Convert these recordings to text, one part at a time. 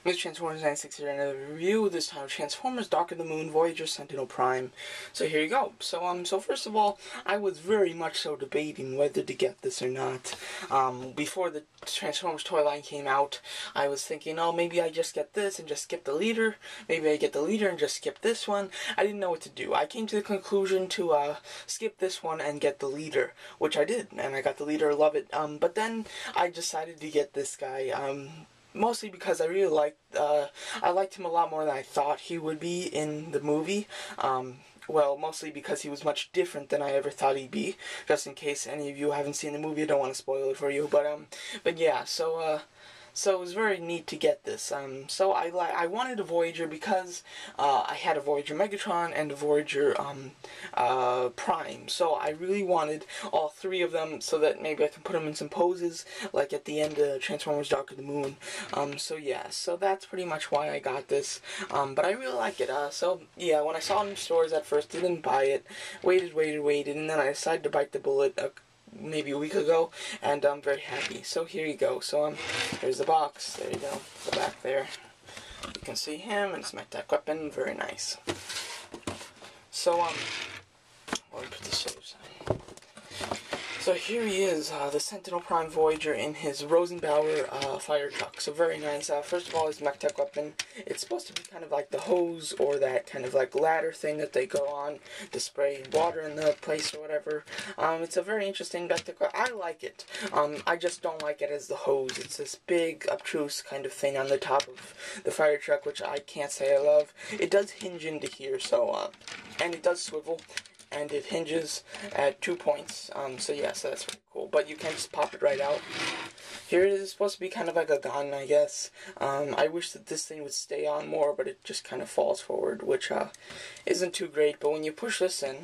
It's Transformers 96 here, another review, this time Transformers Dark of the Moon, Voyager Sentinel Prime. So here you go. So first of all, I was very much so debating whether to get this or not. Before the Transformers toy line came out, I was thinking, oh, maybe I just get this and just skip the leader. Maybe I get the leader and just skip this one. I didn't know what to do. I came to the conclusion to skip this one and get the leader, which I did, and I got the leader, love it. But then I decided to get this guy, mostly because I really I liked him a lot more than I thought he would be in the movie. Well, mostly because he was much different than I ever thought he'd be. Just in case any of you haven't seen the movie, I don't want to spoil it for you. But yeah, so it was very neat to get this. So I wanted a Voyager because I had a Voyager Megatron and a Voyager Prime. So I really wanted all three of them so that maybe I can put them in some poses, like at the end of Transformers Dark of the Moon. So yeah, so that's pretty much why I got this. But I really like it. So yeah, when I saw it in stores at first, didn't buy it. Waited, and then I decided to bite the bullet maybe a week ago, and I'm very happy. So here you go. So here's the box. There you go. The back there. You can see him and his mech weapon. Very nice. So let me put this aside. So here he is, the Sentinel Prime Voyager in his Rosenbauer fire truck. So very nice. First of all, his mech tech weapon. It's supposed to be kind of like the hose or that kind of like ladder thing that they go on to spray water in the place or whatever. It's a very interesting mech tech weapon. I like it. I just don't like it as the hose. It's this big, obtruse kind of thing on the top of the fire truck, which I can't say I love. It does hinge into here, so and it does swivel. And it hinges at 2 points, so yeah, so that's pretty cool. But you can just pop it right out. Here it is supposed to be kind of like a gun, I guess. I wish that this thing would stay on more, but it just kind of falls forward, which isn't too great. But when you push this in,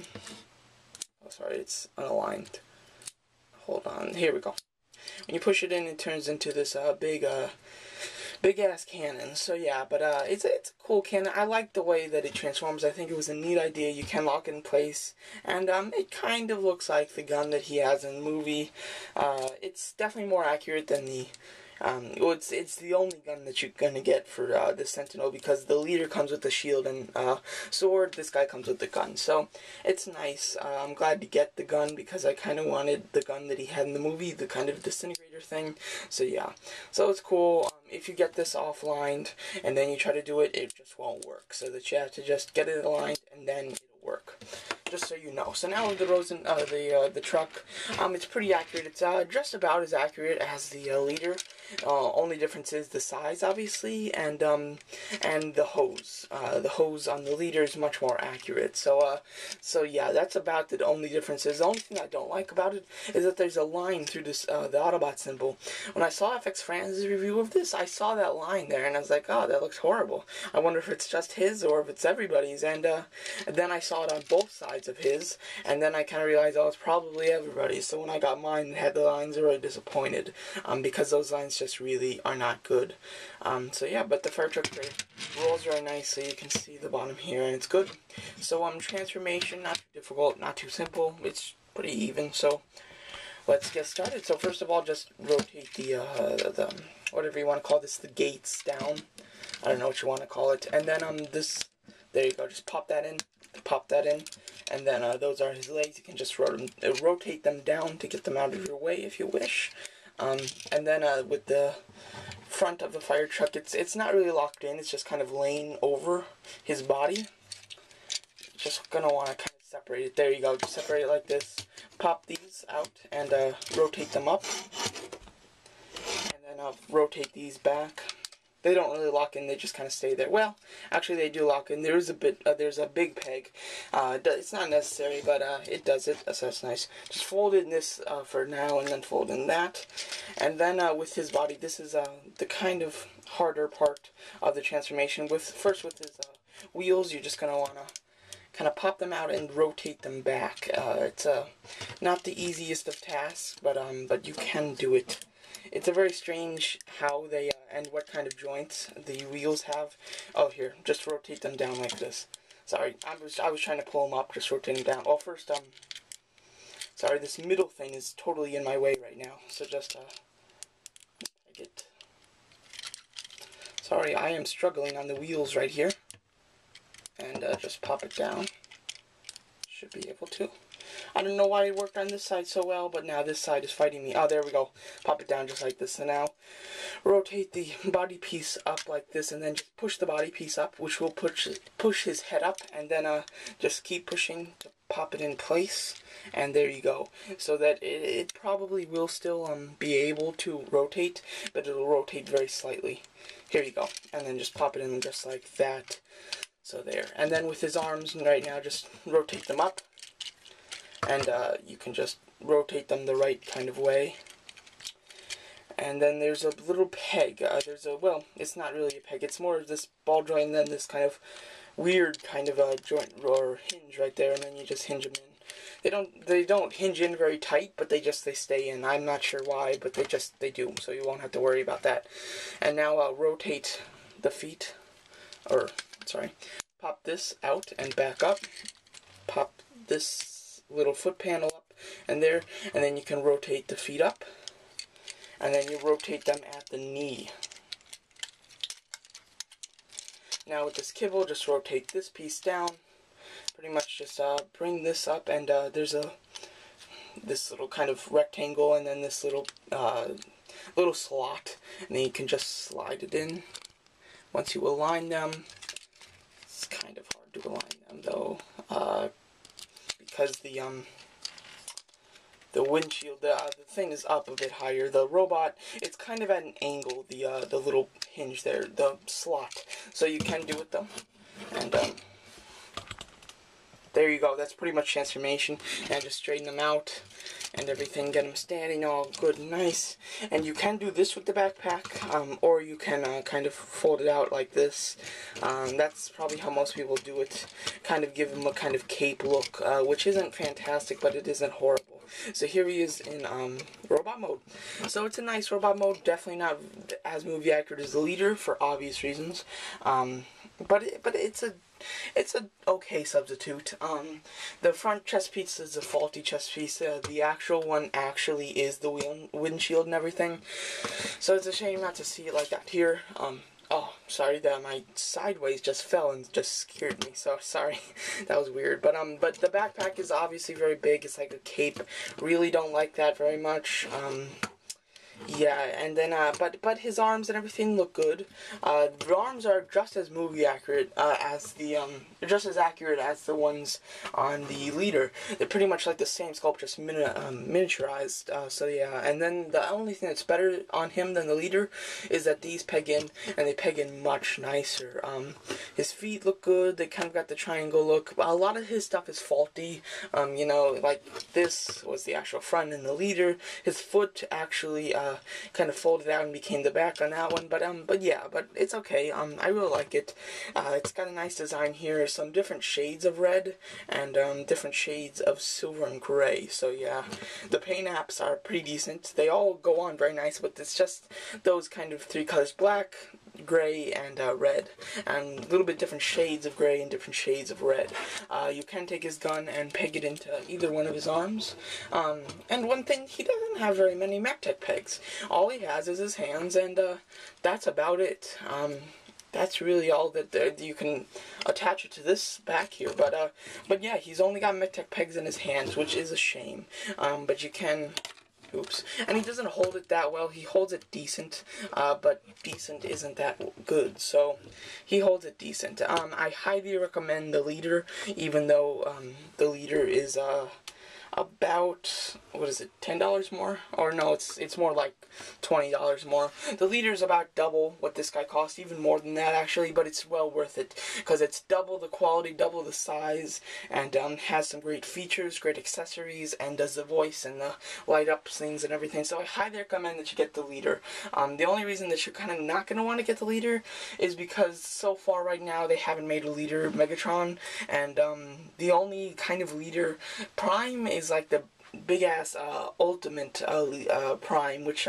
oh sorry, it's unaligned. Hold on, here we go. When you push it in, it turns into this big ass cannon. So yeah, but it's a cool cannon. I like the way that it transforms. I think it was a neat idea. You can lock it in place, and it kind of looks like the gun that he has in the movie. It's definitely more accurate than the well, it's the only gun that you're gonna get for the Sentinel, because the leader comes with the shield and sword. This guy comes with the gun, so it's nice. I'm glad to get the gun because I kind of wanted the gun that he had in the movie, the kind of disintegrator thing. So yeah, so it's cool. If you get this offline and then you try to do it, it just won't work. So that you have to just get it aligned and then it'll work. Just so you know. So now with the the truck, it's pretty accurate. It's just about as accurate as the leader. Only difference is the size, obviously, and the hose. The hose on the leader is much more accurate. So yeah, that's about the only difference. The only thing I don't like about it is that there's a line through this the Autobot symbol. When I saw FX Franz's review of this, I saw that line there, and I was like, oh, that looks horrible. I wonder if it's just his or if it's everybody's. And then I saw it on both sides of his, and then I kind of realized, oh, it's probably everybody's. So when I got mine and had the lines, I was really disappointed, because those lines just really are not good. So yeah, but the fire truck's great. Rolls very nice, so you can see the bottom here, and it's good. So transformation, not too difficult, not too simple. It's pretty even. So let's get started. So first of all, just rotate the whatever you want to call this, the gates down. I don't know what you want to call it. And then there you go. Just pop that in. And then those are his legs. You can just rotate them down to get them out of your way if you wish. And then with the front of the fire truck, it's not really locked in. It's just kind of laying over his body. Just gonna want to kind of separate it. There you go. Just separate it like this. Pop these out and rotate them up. And then rotate these back. They don't really lock in, they just kind of stay there. Well, actually they do lock in. There's a big peg. It's not necessary, but it does it, so that's nice. Just fold in this for now, and then fold in that. And then with his body, this is the kind of harder part of the transformation. First with his wheels, you're just going to want to kind of pop them out and rotate them back. It's not the easiest of tasks, but you can do it. It's a very strange how they, and what kind of joints the wheels have. Oh, here, just rotate them down like this. Sorry, I was trying to pull them up, just rotating down. Well, first, sorry, this middle thing is totally in my way right now. So just, Sorry, I am struggling on the wheels right here. And just pop it down. Should be able to. I don't know why it worked on this side so well, but now this side is fighting me. Oh, there we go. Pop it down just like this. And now rotate the body piece up like this, and then just push the body piece up, which will push his head up, and then just keep pushing to pop it in place. And there you go. So that it probably will still be able to rotate, but it'll rotate very slightly. Here you go. And then just pop it in just like that. So there. And then with his arms right now, just rotate them up. And you can just rotate them the right kind of way. And then there's a little peg. Well, it's not really a peg. It's more of this ball joint and then this kind of weird kind of joint or hinge right there. And then you just hinge them in. They don't hinge in very tight, but they stay in. I'm not sure why, but they do. So you won't have to worry about that. And now rotate the feet. Pop this out and back up. Pop this little foot panel up and there, and then you can rotate the feet up, and then you rotate them at the knee. Now with this kibble, just rotate this piece down, pretty much just bring this up, and there's this little kind of rectangle, and then this little slot, and then you can just slide it in. Once you align them, it's kind of hard to align them though, because the windshield, the thing is up a bit higher. The robot, it's kind of at an angle, the little hinge there, the slot. So you can do it though. And there you go. That's pretty much transformation. And just straighten them out and everything. Get them standing all good and nice. And you can do this with the backpack, or you can kind of fold it out like this. That's probably how most people do it. Kind of give him a kind of cape look, which isn't fantastic, but it isn't horrible. So here he is in robot mode. So it's a nice robot mode. Definitely not as movie accurate as the leader for obvious reasons. But it's a okay substitute. The front chest piece is a faulty chest piece. The actual one actually is the windshield and everything. So it's a shame not to see it like that here. Oh, sorry that my sideways just fell and just scared me. So sorry, that was weird. But the backpack is obviously very big. It's like a cape. Really don't like that very much. Yeah, and then but his arms and everything look good. The arms are just as movie accurate as just as accurate as the ones on the leader. They're pretty much like the same sculpt, just miniaturized. So yeah, and then the only thing that's better on him than the leader is that these peg in, and they peg in much nicer. His feet look good. They kind of got the triangle look. A lot of his stuff is faulty. You know, like this was the actual front in the leader. His foot actually kind of folded out and became the back on that one, but yeah, but it's okay. I really like it. It's got a nice design here, some different shades of red and different shades of silver and gray. So yeah, the paint apps are pretty decent. They all go on very nice, but it's just those kind of three colors: black, gray, and red, and a little bit different shades of gray and different shades of red. You can take his gun and peg it into either one of his arms. And one thing, he doesn't have very many MechTech pegs. All he has is his hands, and that's about it. That's really all that you can attach it to this back here. But yeah, he's only got MechTech pegs in his hands, which is a shame. But you can. Oops. And he doesn't hold it that well. He holds it decent, but decent isn't that good. So he holds it decent. I highly recommend the leader, even though the leader is about, what is it, $10 more? Or no, it's more like $20 more. The leader's about double what this guy costs, even more than that actually, but it's well worth it because it's double the quality, double the size, and has some great features, great accessories, and does the voice and the light up things and everything. So I highly recommend that you get the leader. The only reason that you're kind of not going to want to get the leader is because so far right now they haven't made a leader Megatron, and the only kind of leader Prime is like the big ass ultimate Prime, which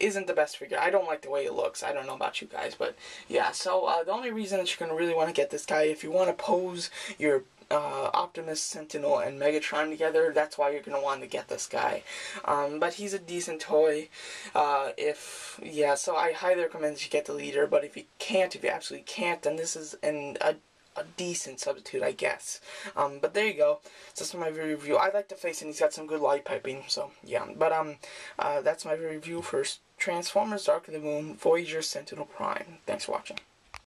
isn't the best figure. I don't like the way it looks. I don't know about you guys, but yeah. So the only reason that you're gonna really want to get this guy, if you want to pose your Optimus, Sentinel, and Megatron together, that's why you're going to want to get this guy. But he's a decent toy. So I highly recommend that you get the leader, but if you absolutely can't, then this is a decent substitute, I guess. But there you go. So that's my review. I like the face, and he's got some good light piping, so yeah. But that's my review for Transformers Dark of the Moon Voyager Sentinel Prime. Thanks for watching.